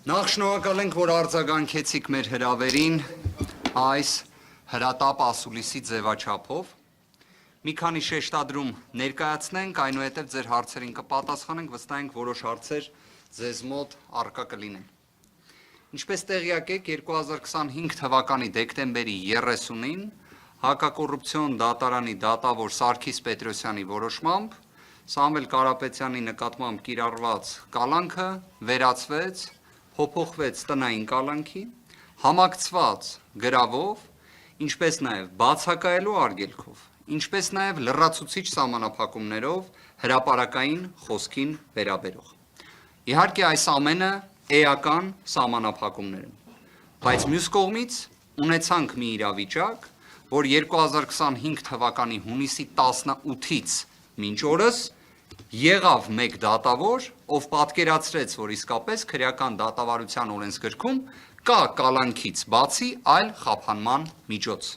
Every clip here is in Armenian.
Նախ շնորհակալ ենք, որ արձագանքեցիք մեր հրավերին այս հրատապ ասուլիսի ձևաչափով։ Մի քանի շեշտադրում ներկայացնենք, այնուհետև ձեր հարցերին կպատասխանենք, վստահ ենք որոշ հարցեր ձեզ մոտ առկա կլինեն։ Ինչպես տեղյակ եք, 2025 թվականի դեկտեմբերի 30-ին Հակակոռուպցիոն դատարանի դատավոր Սարգիս Պետրոսյանի որոշմամբ Սամվել Կարապետյանի նկատմամբ կիրառված կալանքը վերացվեց, փոփոխվեց տնային կալանքի, համակցված գրավով, ինչպես նաև բացակայելու արգելքով, ինչպես նաև լրացուցիչ սահմանափակումներով հրապարակային խոսքին վերաբերող։ Իհարկե այս ամենը էական սահմանափակումներ են, բայց մյուս կողմից ունեցանք մի իրավիճակ, որ 2025 թվականի հունիսի 18-ից մինչ օրս եղավ մեկ դատավոր, ով պատկերացրեց, որ իսկապես քրեական դատավարության օրենսգրքում կա կալանքից բացի այլ խափանման միջոց։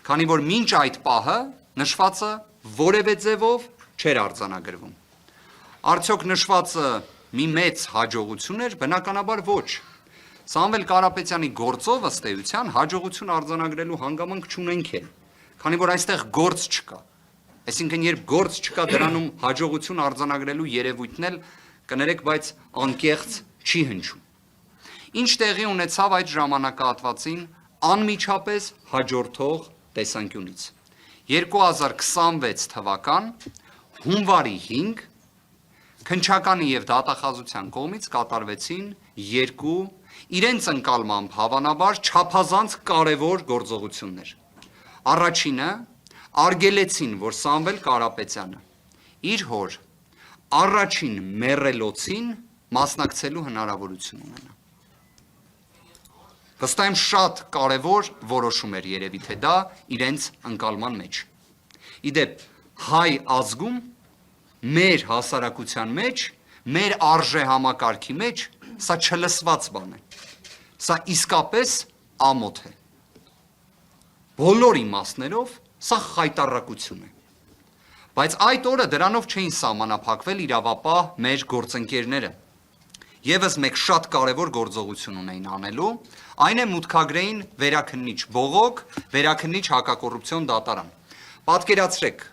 Քանի որ մինչ այդ պահը նշվածը որևէ ձևով չէր արձանագրվում։ Արդյոք նշվածը մի մեծ հաջողություն էր, բնականաբար ոչ։ Սամվել Կարապետյանի գործով ըստ էության հաջողություն արձանագրելու հանգամանք չունենք էլ, քանի որ այստեղ գործ չկա։ Այսինքն երբ գործ չկա, դրանում հաջողություն արձանագրելու երևույթն էլ կներեք, բայց անկեղծ չի հնչում։ Ինչ տեղի ունեցավ այդ ժամանակահատվածին անմիջապես հաջորդող տեսանկյունից։ 2026 թվական հունվարի 5 քննչականի եւ դատախազության կողմից կատարվեցին երկու իրենց ընկալմամբ հավանաբար չափազանց կարևոր գործողություններ։ Առաջինը արգելեցին, որ Սամվել Կարապետյանը իր հոր առաջին մեռելոցին մասնակցելու հնարավորություն ունենա։ Վստահ եմ շատ կարևոր որոշում էր երևի թե դա իրենց ընկալման մեջ։ Իդեպ հայ ազգում, մեր հասարակության մեջ, մեր արժե համակարգի մեջ սա չլսված բան է։ Սա իսկապես ամոթ է։ Բոլոր իմաստներով սա խայտառակություն է։ Բայց այդ օրը դրանով չէին սահմանափակվել իրավապահ մեր գործընկերները։ Եվս մեկ շատ կարևոր գործողություն ունեին անելու, այն է մուտքագրեին վերաքննիչ բողոք, վերաքննիչ հակակոռուպցիոն դատարան։ Պատկերացրեք,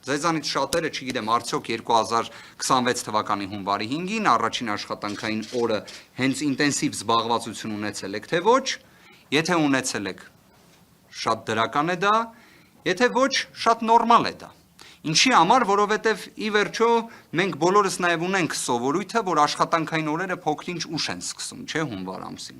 ձեզանից շատերը, չգիտեմ, արդյոք 2026 թվականի հունվարի 5-ին առաջին աշխատանքային օրը հենց ինտենսիվ զբաղվածություն ունեցել եք, թե ոչ, եթե ունեցել եք, շատ դրական է դա, եթե ոչ, շատ նորմալ է դա։ Ինչի համար, որովհետև ի վերջո մենք բոլորս նաև ունենք սովորույթը, որ աշխատանքային օրերը փոքրինչ ուշ են սկսում, չէ, հունվար ամսին։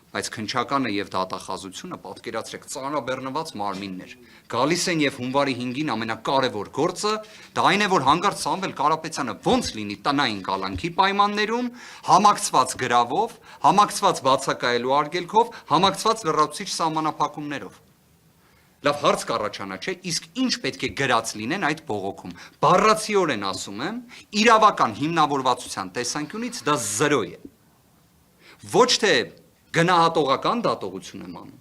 Բայց քննչականը եւ դատախազությունը պատկերացրեք ծանրաբեռնված մարմիններ։ Գալիս են եւ հունվարի 5-ին ամենակարևոր գործը դա այն է, որ հանկարծ Սամվել Կարապետյանը ոնց լինի տնային կալանքի պայմաններում, համակցված գրավով, համակցված բացակայելու արգելքով, համակցված լրացուցիչ սահմանափակումներով։ Լավ հարց կառաջանա, չէ, իսկ ինչ պետք է գրած լինեն այդ բողոքում։ Բառացիորեն ասում եմ, իրավական հիմնավորվածության տեսանկյունից դա 0 է։ Ոչ թե գնահատողական դատողություն եմ անում։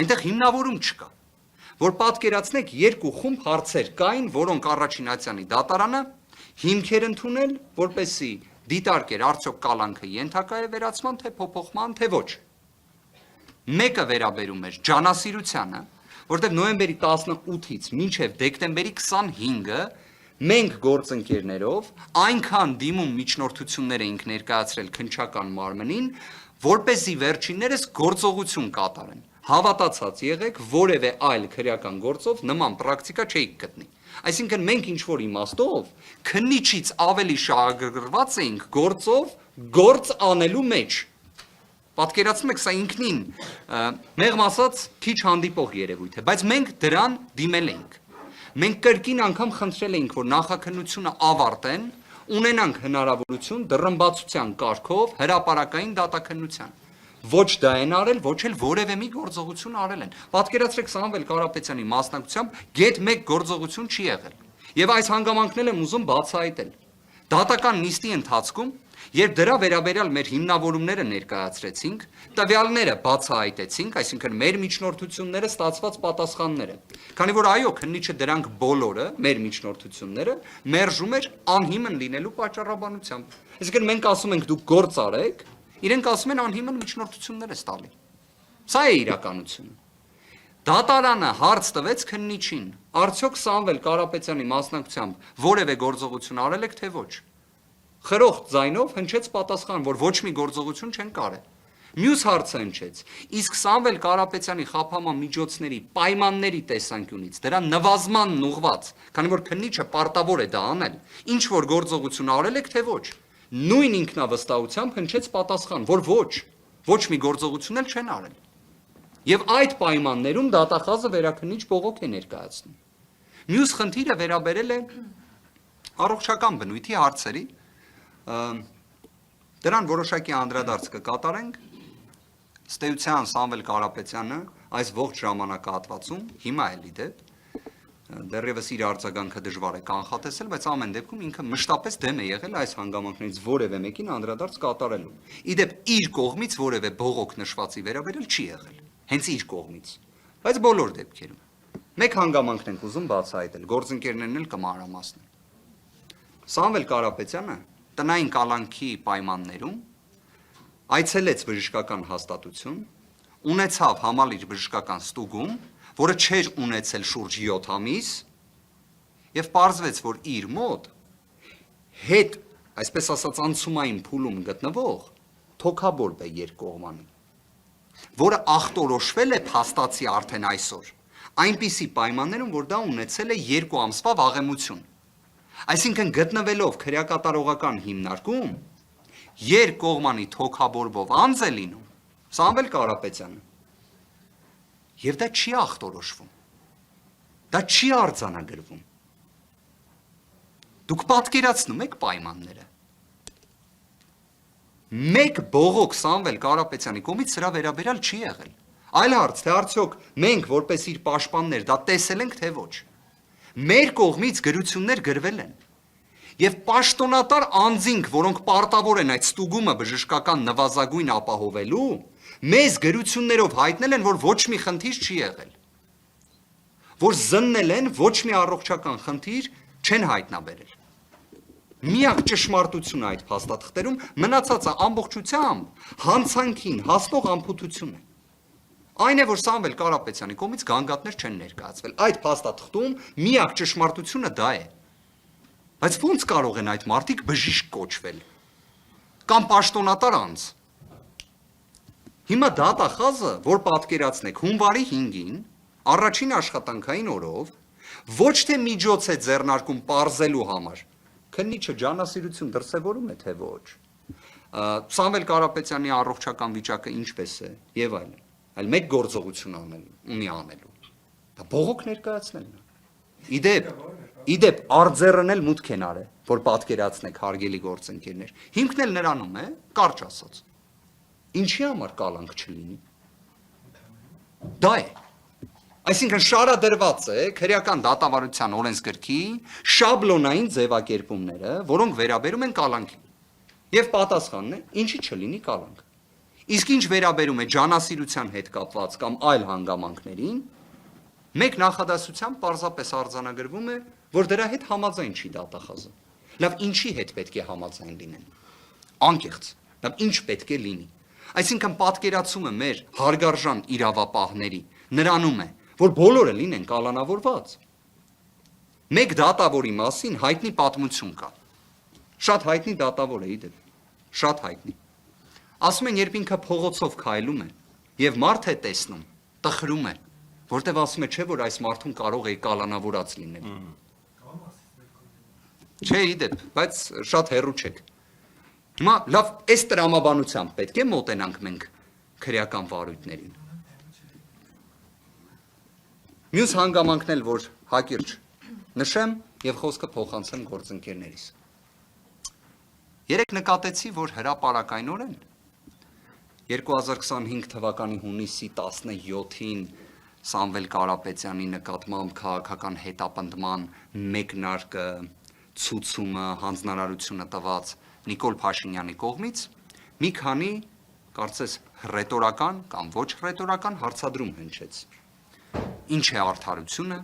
Այնտեղ հիմնավորում չկա։ Որ պատկերացնեք երկու խումբ հարցեր կային, որոնք առաջինացյանի դատարանը հիմքեր ընդունել, որպեսզի դիտարկեր արդյոք կալանքը ենթակա է վերացման, թե փոփոխման, թե ոչ։ Մեկը վերաբերում էր ջանասիրությանը, որտեղ նոյեմբերի 18-ից մինչև դեկտեմբերի 25-ը մենք գործընկերներով այնքան դիմում միջնորդություններ էինք ներկայացրել քննչական մարմնին, որպեսզի վերջիններս գործողություն կատարեն։ Հավատացած եղեք, որևէ այլ քրեական գործով նման պրակտիկա չէիք գտնի։ Այսինքն մենք ինչ-որ իմաստով քննիչից ավելի շահագրգռված էինք գործով գործ անելու մեջ։ Պատկերացնում եք, սա ինքնին մեղմ ասած քիչ հանդիպող երևույթ է, բայց մենք դրան դիմել էինք։ Մենք կրկին անգամ խնդրել էինք, որ նախաքննությունը ավարտեն, ունենանք հնարավորություն դռնբացության կարգով հրապարակային դատաքննության։ Ոչ դա են արել, ոչ էլ որևէ մի գործողություն արել են։ Պատկերացրեք Սամվել Կարապետյանի մասնակցությամբ գեթ մեկ գործողություն չի եղել։ Եվ այս հանգամանքն եմ ուզում բացահայտել։ Դատական նիստի ընթացքում, երբ դրա վերաբերյալ մեր հիմնավորումները ներկայացրեցինք, տվյալները բացահայտեցինք, այսինքն մեր միջնորդությունները ստացված պատասխանները։ Քանի որ այո, քննիչը դրանք բոլորը, մեր միջնորդությունները, մերժում էր անհիմն լինելու պատճառաբանությամբ։ Այսինքն մենք ասում ենք դուք գործ արեք, Իրենք ասում են անհիմն միջնորդություններ է տալի։ Սա է իրականությունը։ Դատարանը հարց տվեց քննիչին, արդյոք Սամվել Կարապետյանի մասնակցությամբ որևէ գործողություն արել եք թե ոչ։ Խրոխտ ձայնով հնչեց պատասխան, որ ոչ մի գործողություն չեն կարել։ Մյուս հարցը հնչեց, իսկ Սամվել Կարապետյանի խաբման միջոցների պայմանների տեսանկյունից դրա նվազմանն ուղված, քանի որ քննիչը պարտավոր է դա անել, ինչ որ գործողություն արել եք թե ոչ։ Նույն ինքնավստահությամբ հնչեց պատասխան, որ ոչ մի գործողություն էլ չեն արել։ Եվ այդ պայմաններում դատախազը վերաքննիչ բողոք է ներկայացնում։ Մյուս խնդիրը վերաբերել է առողջական բնույթի հարցերի, դրան որոշակի անդրադարձ կկատարենք, ըստ էության Սամվել Կարապետյանը այս ողջ ժամանակահատվածում, հիմա էլ ի դեպ, դեռևս իր արձագանքը դժվար է կանխատեսել, բայց ամեն դեպքում ինքը մշտապես դեմ է եղել այս հանգամանքներից որևէ մեկին անդրադարձ կատարելու։ Ի դեպ իր կողմից որևէ բողոք նշվածի վերաբերել չի եղել, հենց իր կողմից, բայց բոլոր դեպքերում։ Մեկ հանգամանքն ենք ուզում բացահայտել, գործընկերներն էլ կմանրամասնեն։ Սամվել Կարապետյանը տնային կալանքի պայմաններում այցելեց բժշկական հաստատություն, ունեցավ համալիր բժշկական ստուգում, որը չէր ունեցել շուրջ 7 ամիս, եւ պարզվեց, որ իր մոտ հետ, այսպես ասած, անցումային փուլում գտնվող թոքաբորբ է երկկողմանի, որը ախտորոշվել է փաստացի արդեն այսօր, այնպիսի պայմաններում, որ դա ունեցել է 2 ամսվա վաղեմություն։ Այսինքն գտնվելով քրեակատարողական հիմնարկում, երկկողմանի թոքաբորբով անձ է լինում Սամվել Կարապետյանը։ Եվ դա չի ախտորոշվում, դա չի արձանագրվում։ Դուք պատկերացնում եք պայմանները։ Մեկ բողոք Սամվել Կարապետյանի կողմից սրա վերաբերյալ չի եղել։ Այլ հարց, թե արդյոք մենք որպես իր պաշտպաններ դա տեսել ենք թե ոչ։ Մեր կողմից գրություններ գրվել են։ Եվ պաշտոնատար անձինք, որոնք պարտավոր են այդ ստուգումը բժշկական նվազագույն ապահովելու, մեզ գրություններով հայտնել են, որ ոչ մի խնդիր չի եղել, որ զննել են, ոչ մի առողջական խնդիր չեն հայտնաբերել։ Միակ ճշմարտությունը այդ փաստաթղթերում մնացածը ամբողջությամբ հանցանքին հասնող անփութություն է։ Այն է, որ Սամվել Կարապետյանի կողմից գանգատներ չեն ներկայացվել։ Այդ փաստաթղթում միակ ճշմարտությունը դա է։ Բայց ո՞նց կարող են այդ մարդիկ բժիշկ կոչվել կամ պաշտոնատար անձ։ Հիմա դատախազը, որ պատկերացնեք հունվարի 5-ին, առաջին աշխատանքային օրով, ոչ թե միջոց է ձեռնարկում պարզելու համար, քննիչը ջանասիրություն դրսևորում է թե ոչ, Սամվել Կարապետյանի առողջական վիճակը ինչպես է եւ այլն, այլ մեկ գործողություն ունի անելու։ Դա բողոք ներկայացնելն է։ Իդեպ արձեռն էլ մուտք են արել, որ պատկերացնեք հարգելի գործընկերներ։ Հիմքն էլ նրանում է, կարճ ասած։ Ինչի համար կալանք չլինի։ Դա է։ Այսինքն շարադրված է քրեական դատավարության օրենսգրքի շաբլոնային ձևակերպումները, որոնք վերաբերում են կալանքին։ Եվ պատասխանն է, ինչի չլինի կալանք։ Իսկ ինչ վերաբերում է ջանասիրության հետ կապված կամ այլ հանգամանքներին, մեկ նախադասությամբ պարզապես արձանագրվում է, որ դրա հետ համաձայն չի դատախազը։ Լավ, ինչի հետ պետք է համաձայն լինեն։ Անկեղծ, լավ, ինչ պետք է լինի։ Այսինքն պատկերացումը մեր հարգարժան իրավապահների նրանում է, որ բոլորը լինեն կալանավորված։ Մեկ դատավորի մասին հայտնի պատմություն կա։ Շատ հայտնի դատավոր է իդեպ, շատ հայտնի։ Ասում են, երբ ինքը փողոցով քայլում է եւ մարդ է տեսնում, տխրում է, որտեվ ասում է, չէ, որ այս մարդուն կարող է կալանավորած լինել։ Չէ, իդեպ, բայց շատ հեռու չեք։ Հիմա լավ, այս տրամաբանությամբ պետք է մոտենանք մենք քրեական վարույթներին։ Մյուս հանգամանքն էլ, որ հակիրճ նշեմ եւ խոսքը փոխանցեմ գործընկերներիս։ Երեք նկատեցի, որ հրապարակայնորեն 2025 թվականի հունիսի 17-ին Սամվել Կարապետյանի նկատմամբ քաղաքական հետապնդման մեկնարկը, ցուցումը, հանձնարարությունը տված Նիկոլ Փաշինյանի կողմից մի քանի, կարծես, ռետորական կամ ոչ ռետորական հարցադրում հնչեց։ Ինչ է արդարությունը,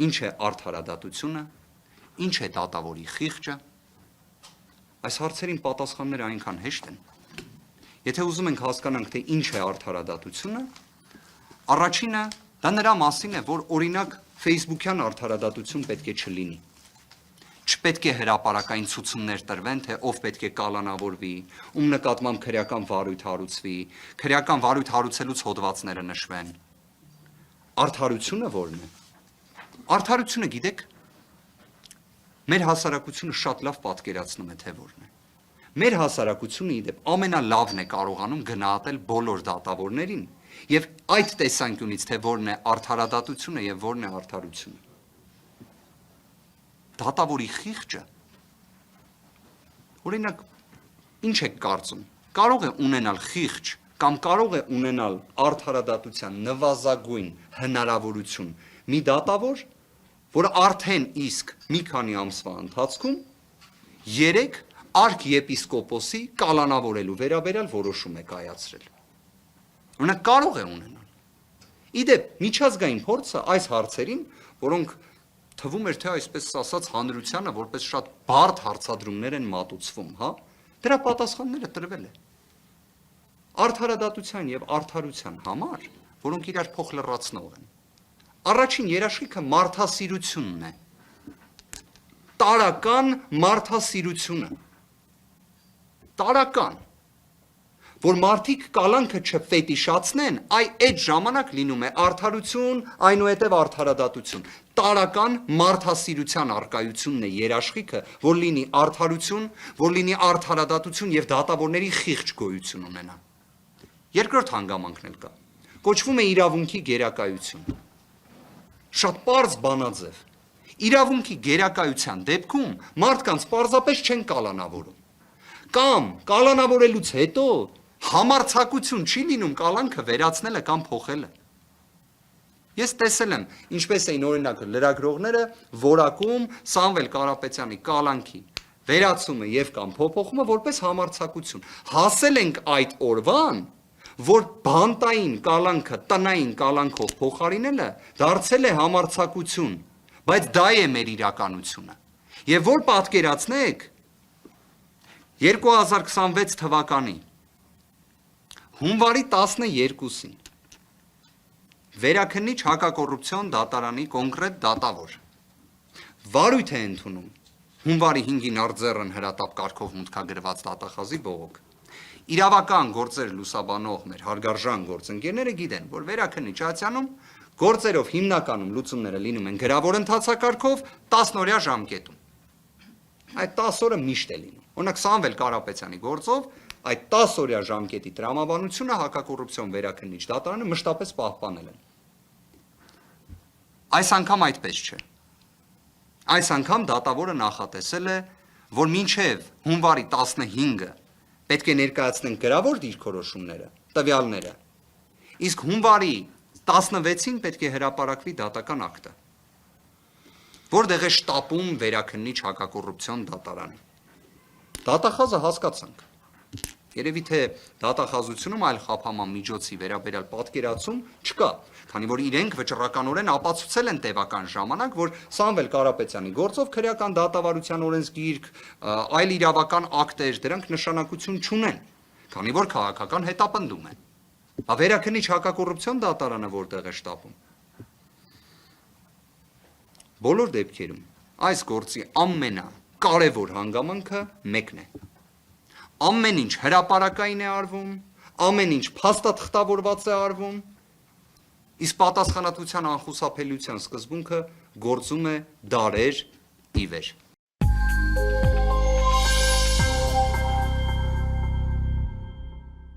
ինչ է արդարադատությունը, ինչ է դատավորի խիղճը։ Այս հարցերին պատասխանները այնքան հեշտ են, Եթե ուզում ենք հասկանանք, թե ինչ է արդարադատությունը, առաջինը դա նրա մասին է, որ օրինակ Facebook-յան արդարադատություն պետք է չլինի։ Չպետք է հրապարակային ցուցումներ տրվեն, թե ով պետք է կալանավորվի, ում նկատմամբ քրեական վարույթ հարուցվի, քրեական վարույթ հարուցելուց հոդվածները նշվեն։ Արդարությունը ո՞րն է։ Արդարությունը, գիտեք, մեր հասարակությունը շատ լավ պատկերացնում է, թե ո՞րն է։ Մեր հասարակությունը իդեպ ամենալավն է կարողանում գնահատել բոլոր դատավորներին եւ այդ տեսանկյունից, թե ո՞րն է արդարադատությունը եւ ո՞րն է արդարությունը։ Դատավորի խիղճը, օրինակ, ինչ եք կարծում, կարող է ունենալ խիղճ կամ կարող է ունենալ արդարադատության նվազագույն հնարավորություն մի դատավոր, որ արդեն իսկ մի քանի ամսվա ընթացքում 3 արքեպիսկոպոսի կալանավորելու վերաբերյալ որոշում է կայացրել։ Օրինակ կարող է ունենալ։ Իդեպ միջազգային փորձը այս հարցերին, որոնք թվում էր, թե այսպես ասած հանրությանը որպես շատ բարդ հարցադրումներ են մատուցվում, հա, դրա պատասխանները տրվել է։ Արդարադատության եւ արդարության համար, որոնք իրար փոխլրացնող են։ Առաջին երաշխիքը մարդասիրությունն է։ Տարական մարդասիրությունը։ Տարական, որ մարդիկ կալանքը չֆետիշացնեն, այդ ժամանակ լինում է արդարություն, այնուհետև արդարադատություն։ Տարական մարդասիրության արկայությունն է երաշխիքը, որ լինի արդարություն, որ լինի արդարադատություն եւ դատավորների խիղճ գոյություն ունենա։ Երկրորդ հանգամանքն էլ կա։ Կոչվում է իրավունքի գերակայություն։ Շատ պարզ բանաձև։ Իրավունքի գերակայության դեպքում մարդկանց պարզապես չեն կալանավորում։ Կամ կալանավորելուց հետո համարձակություն չի լինում կալանքը վերացնելը կամ փոխելը։ Ես տեսել եմ, ինչպես էին օրինակ լրագրողները որակում Սամվել Կարապետյանի կալանքի վերացումը եւ կամ փոփոխումը որպես համարձակություն։ Հասել ենք այդ օրվան, որ բանտային կալանքը տնային կալանքով փոխարինելը դարձել է համարձակություն, բայց դա է մեր իրականությունը։ Եվ որ պատկերացնեք 2026 թվականի հունվարի 12-ին Վերաքննիչ հակակոռուպցիոն դատարանի կոնկրետ դատավոր վարույթ է ընդունում հունվարի 5-ին արձեռն հրատապ կարգով մուտքագրված դատախազի բողոք։ Իրավական գործեր լուսաբանող մեր հարգարժան գործընկերները գիտեն, որ Վերաքննիչ ատյանում գործերով հիմնականում լուծումները լինում են գրավոր ընթացակարգով 10-օրյա ժամկետում։ Այդ 10 օրը միշտ է լինում։ Օրինակ Սամվել Կարապետյանի գործով այդ 10-օրյա ժամկետի տրամաբանությունը հակակոռուպցիոն վերաքննիչ դատարանը մշտապես պահպանել են։ Այս անգամ այդպես չէ։ Այս անգամ դատավորը նախատեսել է, որ մինչև հունվարի 15-ը պետք է ներկայացնեն գրավոր դիրքորոշումները, տվյալները, իսկ հունվարի 16-ին պետք է հրապարակվի դատական ակտը, որտեղ է շտապում վերաքննիչ հակակոռուպցիոն դատարանը։ Դատախազը հասկացանք։ Երևի թե դատախազությունում այլ խափաման միջոցի վերաբերյալ պատկերացում չկա, քանի որ իրենք վճռականորեն ապացուցել են տևական ժամանակ, որ Սամվել Կարապետյանի գործով քրեական դատավարության օրենսգիրք, այլ իրավական ակտեր, դրանք նշանակություն չունեն, քանի որ քաղաքական հետապնդում են։ Վերաքննիչ հակակոռուպցիոն դատարանը որտեղ է շտապում։ Բոլոր դեպքերում այս գործի ամենակարևոր հանգամանքը մեկն է։ Ամեն ինչ հրապարակային է արվում, ամեն ինչ փաստաթղթավորված է արվում, իսկ պատասխանատվության անխուսափելիության սկզբունքը գործում է դարեր ի վեր։